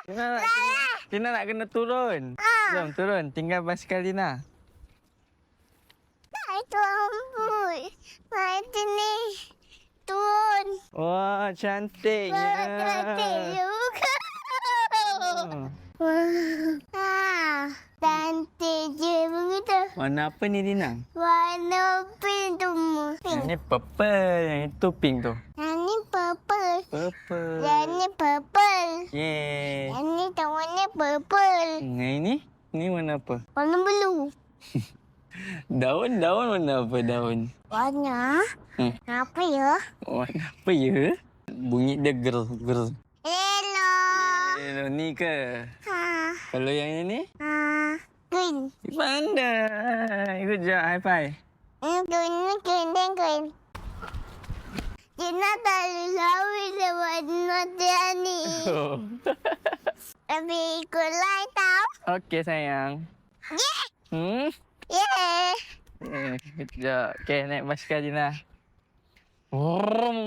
Tina nak kena turun. Jom turun. Tinggal basikal Tina. Tak rambut. Macam ni. Turun. Wah, cantiknya. Cantik juga. Cantik je begitu. Warna apa ni Tina? Warna pink tu. Yang ni purple. Yang itu pink tu. Yang ni purple. Purple. Yang ni purple. Yeay. Yang ni warna purple. Yang ini? Ini warna apa? Warna blue. Daun warna apa daun? Warna? Apa ya? Warna apa ya? Bunyi dia gerl. Hello. Ni ke? Kalau yang ini? Green. Pandai. Good job. High five. Green. Tina tak tahu warna dia ni. Oh. Lebih ikut lain tau. Okey sayang. Yeah. Yeah. Good job. Okey, naik basikal Tina. Brum.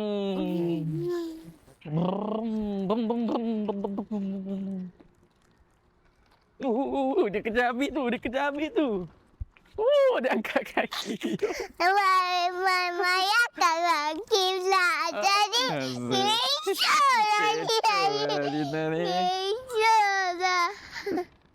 Dia kejar habis tu. Dia angkat kaki. Maya tak lagi lah. Jadi, Azul. bisa lagi.